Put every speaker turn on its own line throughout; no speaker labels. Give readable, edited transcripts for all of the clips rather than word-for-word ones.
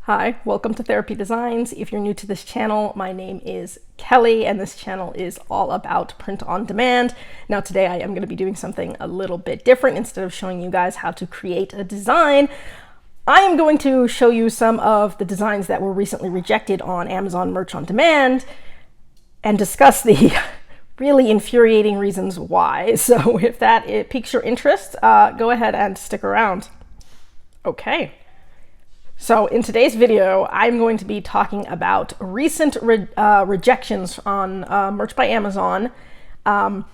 Hi, welcome to Therapy Designs. If you're new to this channel, my name is Kelly, and this channel is all about print on demand. Now today I am going to be doing something a little bit different. Instead of showing you guys how to create a design, I am going to show you some of the designs that were recently rejected on Amazon Merch on Demand and discuss the really infuriating reasons why. So if it piques your interest, go ahead and stick around. Okay. So in today's video, I'm going to be talking about recent rejections on Merch by Amazon and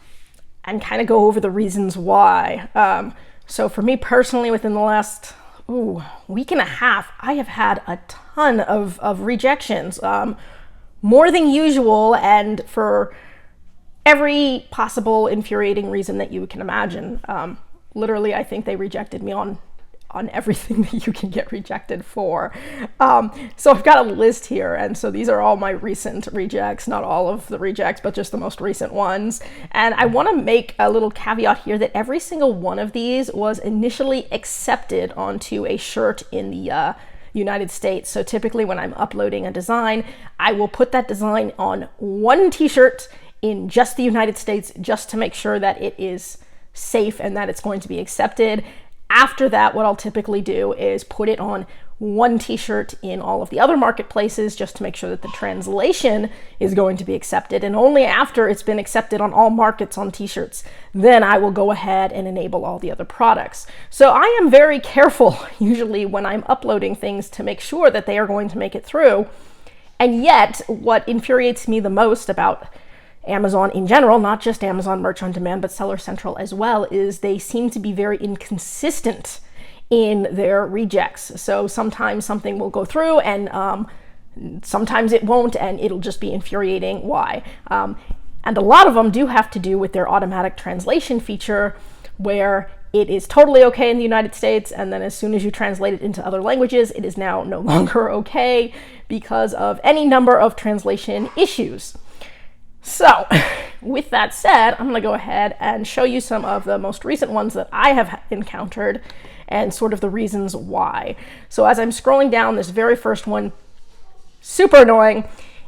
kind of go over the reasons why. So for me personally, within the last week and a half, I have had a ton of rejections, more than usual, and for every possible infuriating reason that you can imagine. Literally, I think they rejected me on everything that you can get rejected for. So I've got a list here, and so these are all my recent rejects, not all of the rejects, but just the most recent ones. And I want to make a little caveat here that every single one of these was initially accepted onto a shirt in the United States. So typically when I'm uploading a design, I will put that design on one t-shirt in just the United States, just to make sure that it is safe and that it's going to be accepted. After that, what I'll typically do is put it on one t-shirt in all of the other marketplaces, just to make sure that the translation is going to be accepted. And only after it's been accepted on all markets on t-shirts, then I will go ahead and enable all the other products. So I am very careful usually when I'm uploading things to make sure that they are going to make it through. And yet, what infuriates me the most about Amazon in general, not just Amazon Merch on Demand, but Seller Central as well, is they seem to be very inconsistent in their rejects. So sometimes something will go through and sometimes it won't, and it'll just be infuriating why. And a lot of them do have to do with their automatic translation feature, where it is totally okay in the United States, and then as soon as you translate it into other languages, it is now no longer okay because of any number of translation issues. So with that said, I'm going to go ahead and show you some of the most recent ones that I have encountered and sort of the reasons why. So as I'm scrolling down, this very first one, super annoying.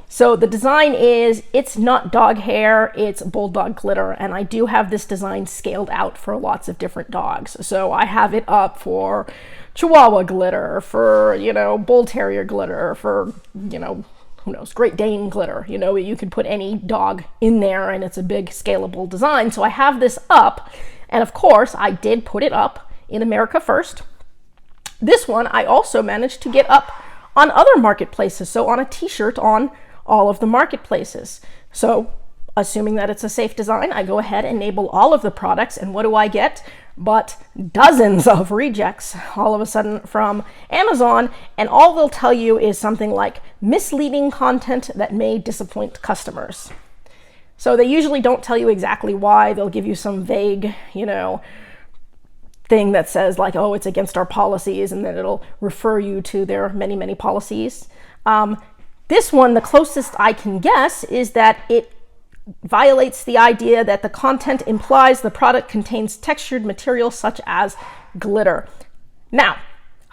So the design is, it's not dog hair, it's Bulldog Glitter, and I do have this design scaled out for lots of different dogs. So I have it up for Chihuahua glitter, for, Bull Terrier glitter, for, who knows, Great Dane glitter. You could put any dog in there and it's a big scalable design. So I have this up, and of course I did put it up in America first. This one I also managed to get up on other marketplaces, so on a t-shirt on all of the marketplaces. So assuming that it's a safe design, I go ahead and enable all of the products, and what do I get? But dozens of rejects all of a sudden from Amazon, and all they'll tell you is something like misleading content that may disappoint customers. So they usually don't tell you exactly why. They'll give you some vague, thing that says like, oh, it's against our policies, and then it'll refer you to their many, many policies. This one, the closest I can guess, is that it violates the idea that the content implies the product contains textured material such as glitter. Now,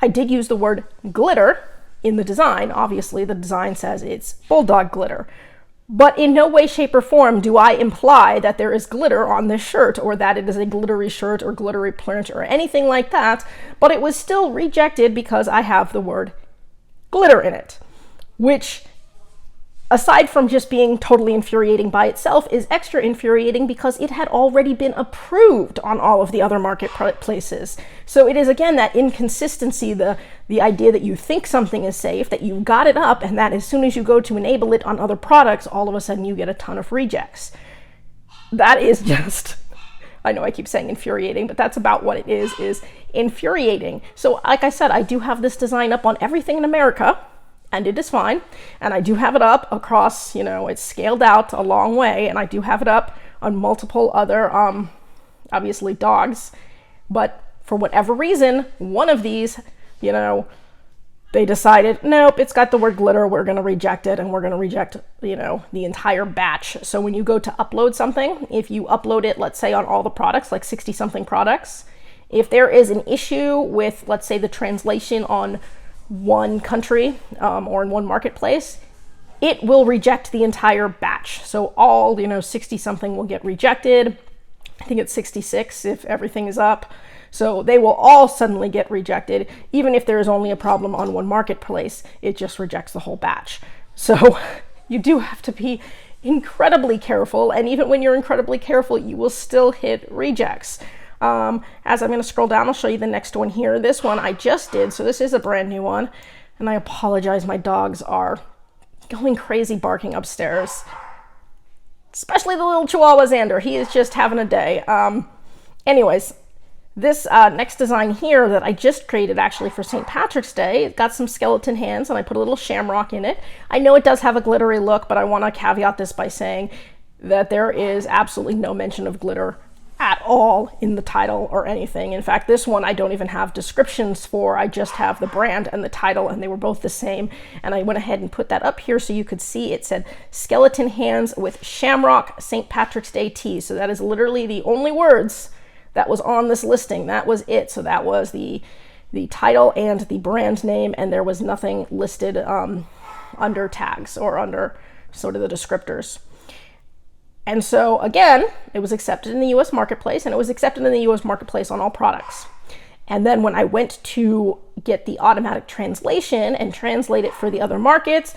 I did use the word glitter in the design. Obviously, the design says it's Bulldog Glitter. But in no way, shape, or form do I imply that there is glitter on this shirt, or that it is a glittery shirt or glittery print or anything like that. But it was still rejected because I have the word glitter in it, which, aside from just being totally infuriating by itself, is extra infuriating because it had already been approved on all of the other marketplaces. So it is, again, that inconsistency, the idea that you think something is safe, that you got it up, and that as soon as you go to enable it on other products, all of a sudden you get a ton of rejects. That is just, I know I keep saying infuriating, but that's about what it is infuriating. So like I said, I do have this design up on everything in America, and it is fine. And I do have it up across, it's scaled out a long way, and I do have it up on multiple other, obviously dogs. But for whatever reason, one of these, they decided, nope, it's got the word glitter, we're going to reject it, and we're going to reject, the entire batch. So when you go to upload something, if you upload it, let's say on all the products, like 60 something products, if there is an issue with, let's say, the translation on one country or in one marketplace, it will reject the entire batch. So all, 60 something will get rejected. I think it's 66 if everything is up. So they will all suddenly get rejected. Even if there is only a problem on one marketplace, it just rejects the whole batch. So you do have to be incredibly careful. And even when you're incredibly careful, you will still hit rejects. As I'm going to scroll down, I'll show you the next one here. This one I just did. So this is a brand new one. And I apologize. My dogs are going crazy barking upstairs. Especially the little Chihuahua Xander. He is just having a day. Anyways, this next design here that I just created actually for St. Patrick's Day, it got some skeleton hands and I put a little shamrock in it. I know it does have a glittery look, but I want to caveat this by saying that there is absolutely no mention of glitter at all in the title or anything. In fact, this one I don't even have descriptions for. I just have the brand and the title, and they were both the same. And I went ahead and put that up here so you could see it said skeleton hands with Shamrock St. Patrick's Day tea. So that is literally the only words that was on this listing. That was it. So that was the title and the brand name, and there was nothing listed under tags or under sort of the descriptors. And so again, it was accepted in the US marketplace, and it was accepted in the US marketplace on all products. And then when I went to get the automatic translation and translate it for the other markets,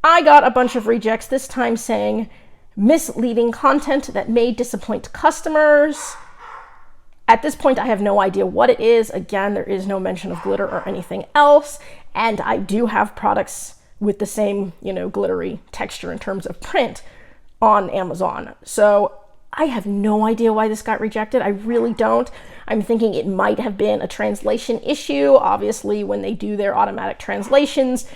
I got a bunch of rejects, this time saying misleading content that may disappoint customers. At this point, I have no idea what it is. Again, there is no mention of glitter or anything else. And I do have products with the same, glittery texture in terms of print on Amazon. So I have no idea why this got rejected. I really don't. I'm thinking it might have been a translation issue. Obviously, when they do their automatic translations,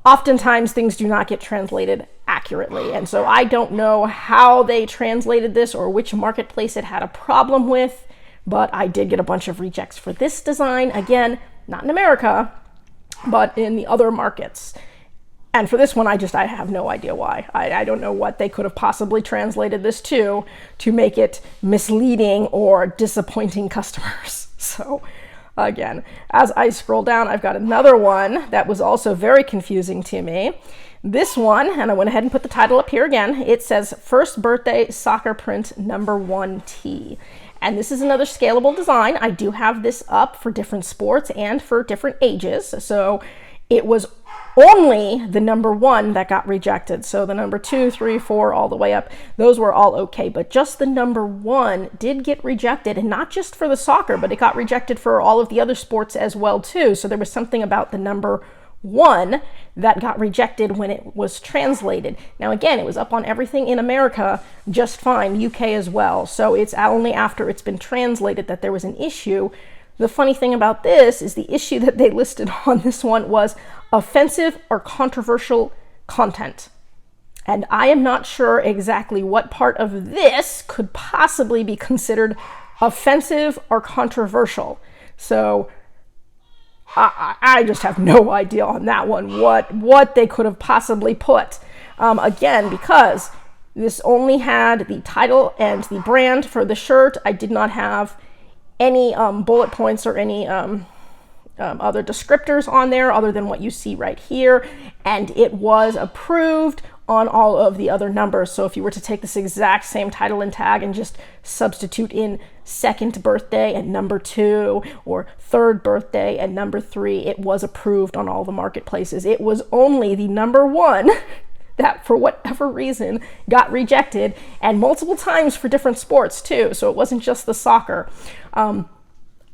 oftentimes things do not get translated accurately. And so I don't know how they translated this or which marketplace it had a problem with, but I did get a bunch of rejects for this design. Again, not in America, but in the other markets. And for this one, I have no idea why. I don't know what they could have possibly translated this to make it misleading or disappointing customers. So again, as I scroll down, I've got another one that was also very confusing to me. This one, and I went ahead and put the title up here again, it says First Birthday Soccer Print #1 Tee. And this is another scalable design. I do have this up for different sports and for different ages. So it was only the #1 that got rejected. So the number 2, 3, 4, all the way up, those were all okay. But just the #1 did get rejected, and not just for the soccer, but it got rejected for all of the other sports as well too. So there was something about the #1 that got rejected when it was translated. Now again, it was up on everything in America just fine, UK as well. So it's only after it's been translated that there was an issue. The funny thing about this is the issue that they listed on this one was offensive or controversial content. And I am not sure exactly what part of this could possibly be considered offensive or controversial. So I just have no idea on that one what they could have possibly put. Again, because this only had the title and the brand for the shirt, I did not have any bullet points or any other descriptors on there other than what you see right here, and it was approved on all of the other numbers. So if you were to take this exact same title and tag and just substitute in second birthday and #2 or third birthday and #3, it was approved on all the marketplaces. It was only the #1 that for whatever reason got rejected, and multiple times for different sports too. So it wasn't just the soccer.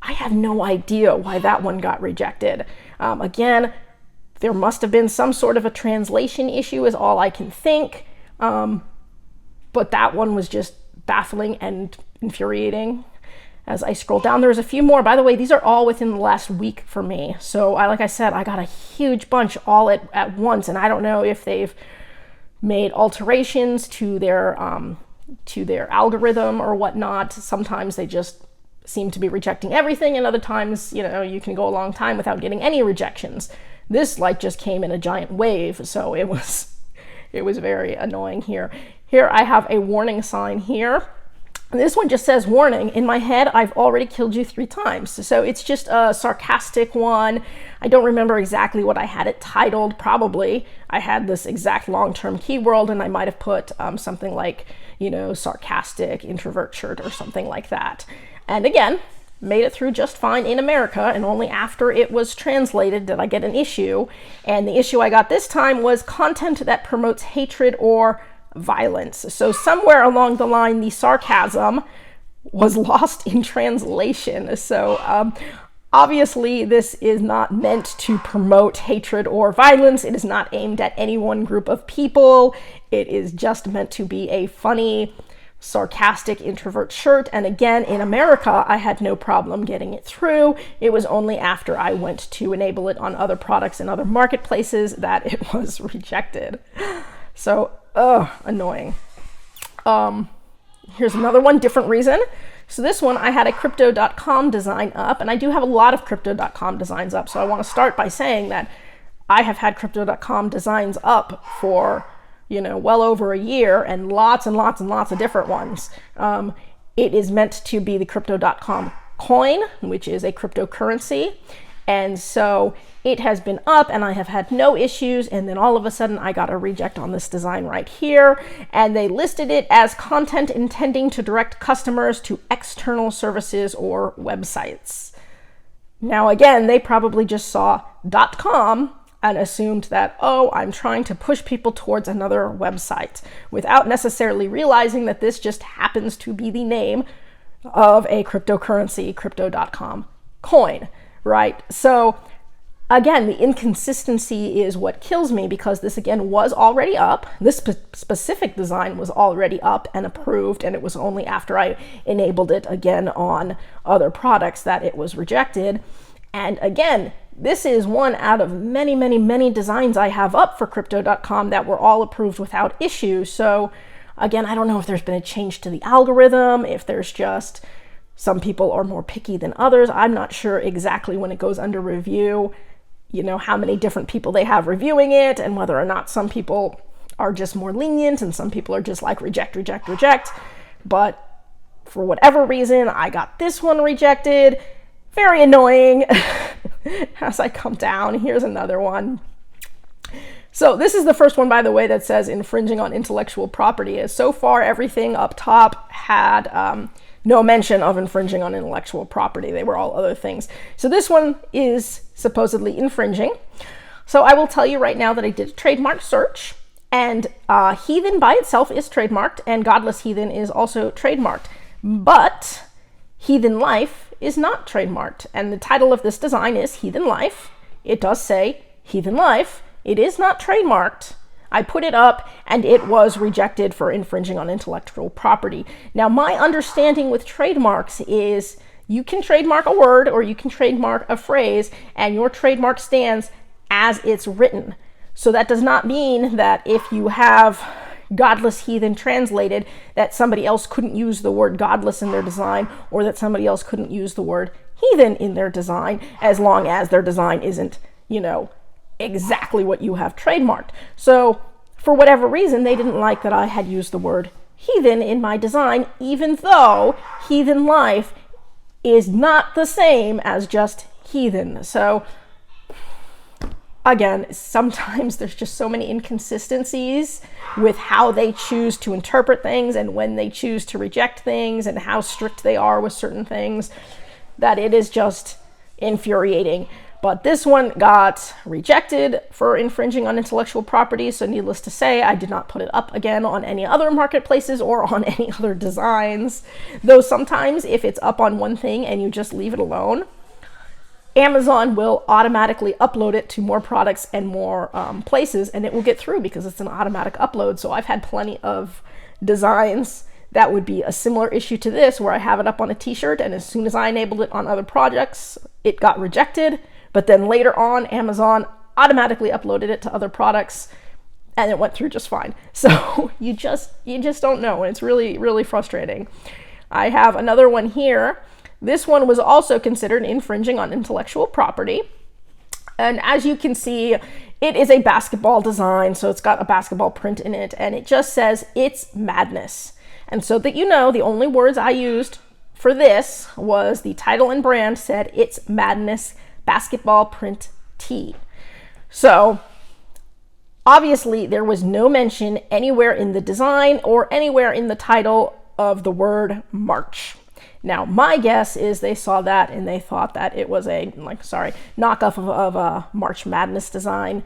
I have no idea why that one got rejected. Again, there must have been some sort of a translation issue is all I can think. But that one was just baffling and infuriating. As I scroll down, there's a few more. By the way, these are all within the last week for me. So like I said, I got a huge bunch all at once, and I don't know if they've made alterations to their algorithm or whatnot. Sometimes they just seem to be rejecting everything, and other times, you can go a long time without getting any rejections. This just came in a giant wave, so it was very annoying here. Here I have a warning sign here. This one just says, warning, in my head, I've already killed you 3 times. So it's just a sarcastic one. I don't remember exactly what I had it titled. Probably I had this exact long-term keyword, and I might have put something like, you know, sarcastic introvert shirt or something like that. And again, made it through just fine in America, and only after it was translated did I get an issue. And the issue I got this time was content that promotes hatred or violence. So somewhere along the line, the sarcasm was lost in translation. So obviously this is not meant to promote hatred or violence. It is not aimed at any one group of people. It is just meant to be a funny, sarcastic introvert shirt. And again, in America, I had no problem getting it through. It was only after I went to enable it on other products and other marketplaces that it was rejected. So annoying. Here's another one, different reason. So this one, I had a crypto.com design up, and I do have a lot of crypto.com designs up. So I want to start by saying that I have had crypto.com designs up for, you know, well over a year, and lots and lots and lots of different ones. It is meant to be the crypto.com coin, which is a cryptocurrency. And so it has been up and I have had no issues. And then all of a sudden I got a reject on this design right here. And they listed it as content intending to direct customers to external services or websites. Now, again, they probably just saw .com and assumed that, oh, I'm trying to push people towards another website, without necessarily realizing that this just happens to be the name of a cryptocurrency, crypto.com coin. Right? So again, the inconsistency is what kills me, because this again was already up. This specific design was already up and approved, and it was only after I enabled it again on other products that it was rejected. And again, this is one out of many, many, many designs I have up for crypto.com that were all approved without issue. So again, I don't know if there's been a change to the algorithm, if there's just some people are more picky than others. I'm not sure exactly when it goes under review, you know, how many different people they have reviewing it, and whether or not some people are just more lenient and some people are just like reject, reject, reject. But for whatever reason, I got this one rejected. Very annoying. As I come down, here's another one. So this is the first one, by the way, that says infringing on intellectual property. So far, everything up top had no mention of infringing on intellectual property. They were all other things. So this one is supposedly infringing. So I will tell you right now that I did a trademark search, and heathen by itself is trademarked, and godless heathen is also trademarked. But heathen life is not trademarked. And the title of this design is Heathen Life. It does say Heathen Life. It is not trademarked. I put it up and it was rejected for infringing on intellectual property. Now, my understanding with trademarks is you can trademark a word or you can trademark a phrase, and your trademark stands as it's written. So that does not mean that if you have godless heathen translated, that somebody else couldn't use the word godless in their design, or that somebody else couldn't use the word heathen in their design, as long as their design isn't, you know, exactly what you have trademarked. So for whatever reason, they didn't like that I had used the word heathen in my design, even though heathen life is not the same as just heathen. So again, sometimes there's just so many inconsistencies with how they choose to interpret things and when they choose to reject things and how strict they are with certain things, that it is just infuriating. But this one got rejected for infringing on intellectual property, so needless to say, I did not put it up again on any other marketplaces or on any other designs. Though sometimes if it's up on one thing and you just leave it alone, Amazon will automatically upload it to more products and more places, and it will get through because it's an automatic upload. So I've had plenty of designs that would be a similar issue to this, where I have it up on a t-shirt, and as soon as I enabled it on other projects, it got rejected. But then later on, Amazon automatically uploaded it to other products, and it went through just fine. So you just don't know, and it's really, really frustrating. I have another one here. This one was also considered infringing on intellectual property. And as you can see, it is a basketball design, so it's got a basketball print in it, and it just says, "It's madness." And so that you know, the only words I used for this was the title and brand said It's Madness basketball print tee. So obviously there was no mention anywhere in the design or anywhere in the title of the word March. Now, my guess is they saw that and they thought that it was a, knockoff of a March Madness design.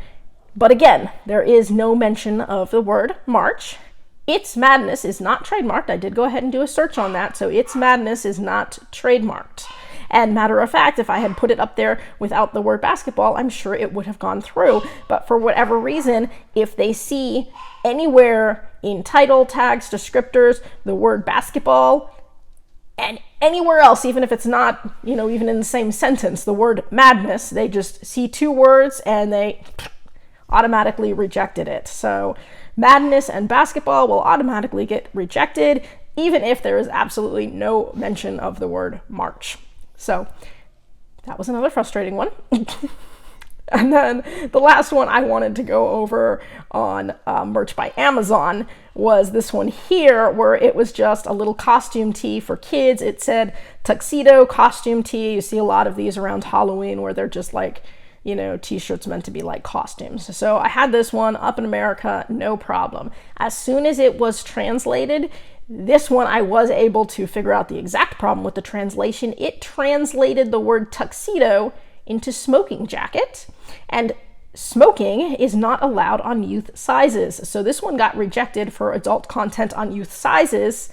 But again, there is no mention of the word March. It's Madness is not trademarked. I did go ahead and do a search on that, so It's Madness is not trademarked. And matter of fact, if I had put it up there without the word basketball, I'm sure it would have gone through. But for whatever reason, if they see anywhere in title, tags, descriptors, the word basketball, and anywhere else, even if it's not, even in the same sentence, the word madness, they just see two words and they automatically rejected it. So madness and basketball will automatically get rejected, even if there is absolutely no mention of the word March. So that was another frustrating one. And then the last one I wanted to go over on merch by Amazon was this one here, where it was just a little costume tee for kids. It said tuxedo costume tee. You see a lot of these around Halloween where they're just like, t-shirts meant to be like costumes. So I had this one up in America, no problem. As soon as it was translated, this one I was able to figure out the exact problem with the translation. It translated the word tuxedo into smoking jacket, and smoking is not allowed on youth sizes. So this one got rejected for adult content on youth sizes,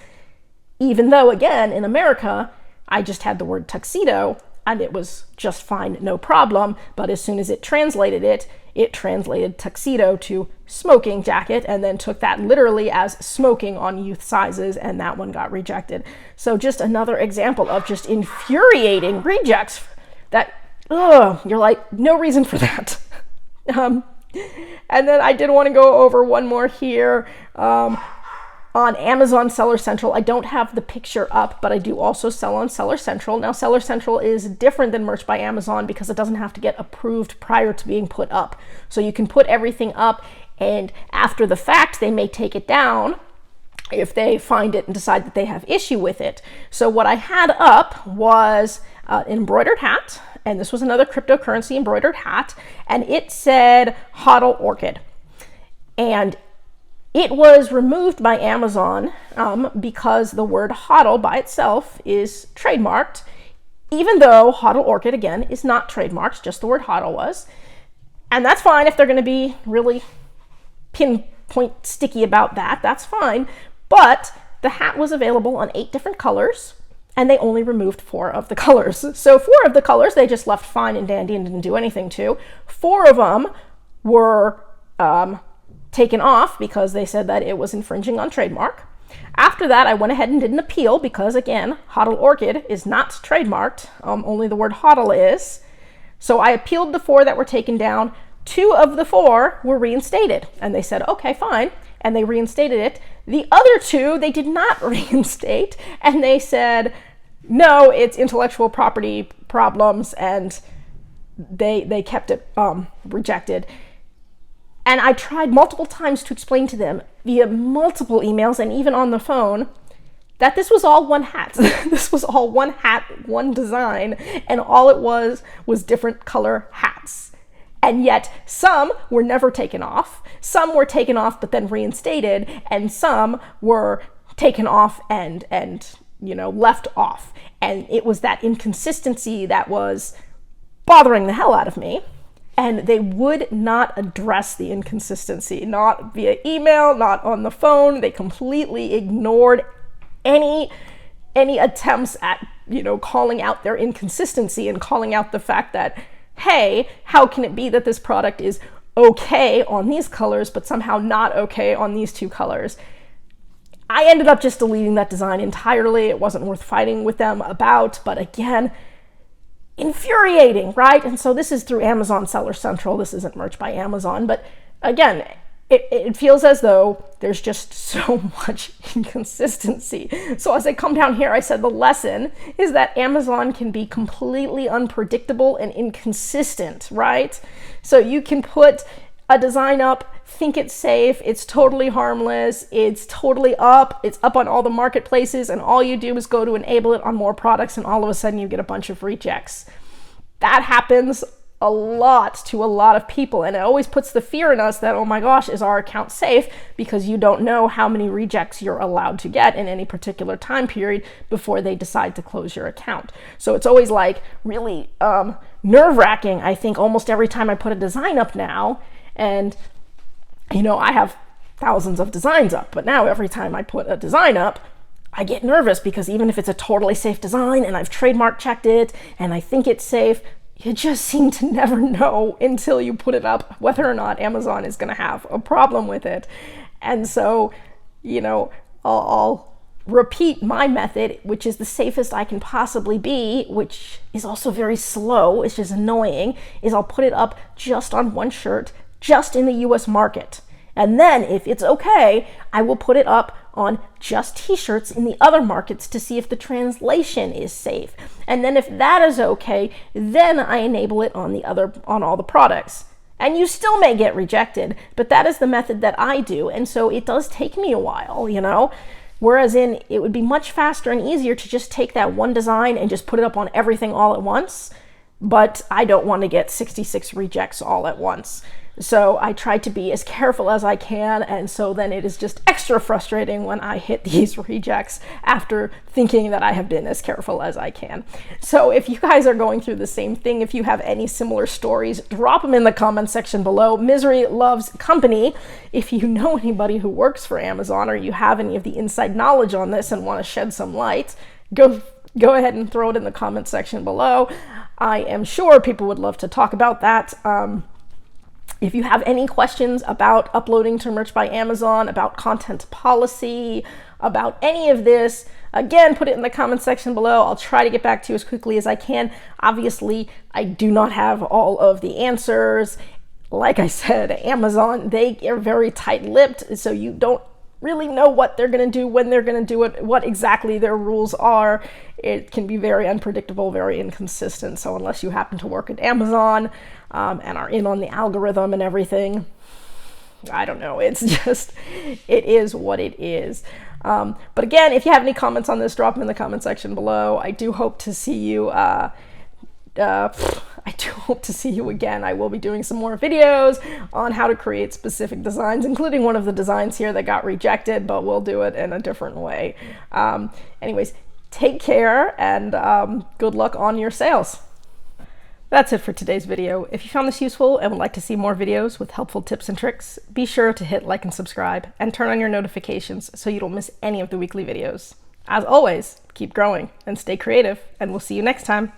even though, again, in America, I just had the word tuxedo and it was just fine, no problem. But as soon as it translated it translated tuxedo to smoking jacket and then took that literally as smoking on youth sizes, and that one got rejected. So just another example of just infuriating rejects that, you're like, no reason for that. And then I did want to go over one more here. On Amazon Seller Central, I don't have the picture up, but I do also sell on Seller Central. Now, Seller Central is different than Merch by Amazon because it doesn't have to get approved prior to being put up. So you can put everything up, and after the fact, they may take it down if they find it and decide that they have issue with it. So what I had up was an embroidered hat, and this was another cryptocurrency embroidered hat, and it said HODL Orchid. And it was removed by Amazon because the word HODL by itself is trademarked, even though HODL Orchid, again, is not trademarked, just the word HODL was. And that's fine if they're going to be really pinpoint sticky about that, that's fine. But the hat was available on 8 different colors, and they only removed 4 of the colors. So 4 of the colors they just left fine and dandy and didn't do anything to. 4 of them were taken off because they said that it was infringing on trademark. After that, I went ahead and did an appeal because, again, HODL Orchid is not trademarked, only the word HODL is. So I appealed the 4 that were taken down. 2 of the 4 were reinstated, and they said, okay, fine, and they reinstated it. The other 2, they did not reinstate, and they said, no, it's intellectual property problems, and they kept it rejected. And I tried multiple times to explain to them via multiple emails and even on the phone that this was all one hat. This was all one hat, one design, and all it was different color hats. And yet some were never taken off, some were taken off but then reinstated, and some were taken off and left off. And it was that inconsistency that was bothering the hell out of me. And they would not address the inconsistency, not via email, not on the phone. They completely ignored any attempts at, calling out their inconsistency and calling out the fact that, hey, how can it be that this product is okay on these colors, but somehow not okay on these 2 colors? I ended up just deleting that design entirely. It wasn't worth fighting with them about, but again, infuriating, right? And so this is through Amazon Seller Central. This isn't Merch by Amazon, but again, it feels as though there's just so much inconsistency. So as I come down here, I said the lesson is that Amazon can be completely unpredictable and inconsistent, right? So you can put a design up, think it's safe, it's totally harmless, it's totally up, it's up on all the marketplaces, and all you do is go to enable it on more products, and all of a sudden you get a bunch of rejects. That happens a lot to a lot of people, and it always puts the fear in us that, oh my gosh, is our account safe? Because you don't know how many rejects you're allowed to get in any particular time period before they decide to close your account. So it's always like really nerve-wracking, I think, almost every time I put a design up now. And you know, I have thousands of designs up, but now every time I put a design up, I get nervous, because even if it's a totally safe design and I've trademark checked it and I think it's safe, you just seem to never know until you put it up whether or not Amazon is going to have a problem with it. And so, you know, I'll repeat my method, which is the safest I can possibly be, which is also very slow, it's just annoying, is I'll put it up just on one shirt, just in the US market. And then if it's okay, I will put it up on just t-shirts in the other markets to see if the translation is safe. And then if that is okay, then I enable it on all the products. And you still may get rejected, but that is the method that I do. And so it does take me a while, you know? Whereas it would be much faster and easier to just take that one design and just put it up on everything all at once. But I don't want to get 66 rejects all at once. So I try to be as careful as I can, and so then it is just extra frustrating when I hit these rejects after thinking that I have been as careful as I can. So if you guys are going through the same thing, if you have any similar stories, drop them in the comment section below. Misery loves company. If you know anybody who works for Amazon, or you have any of the inside knowledge on this and want to shed some light, go ahead and throw it in the comment section below. I am sure people would love to talk about that. If you have any questions about uploading to Merch by Amazon, about content policy, about any of this, again, put it in the comment section below. I'll try to get back to you as quickly as I can. Obviously, I do not have all of the answers. Like I said, Amazon, they are very tight-lipped, so you don't really know what they're going to do, when they're going to do it, what exactly their rules are. It can be very unpredictable, very inconsistent. So unless you happen to work at Amazon and are in on the algorithm and everything, I don't know. It's just, it is what it is. But again, if you have any comments on this, drop them in the comment section below. I do hope to see you. I do hope to see you again. I will be doing some more videos on how to create specific designs, including one of the designs here that got rejected, but we'll do it in a different way. Anyways, take care, and good luck on your sales. That's it for today's video. If you found this useful and would like to see more videos with helpful tips and tricks, be sure to hit like and subscribe, and turn on your notifications so you don't miss any of the weekly videos. As always, keep growing and stay creative, and we'll see you next time.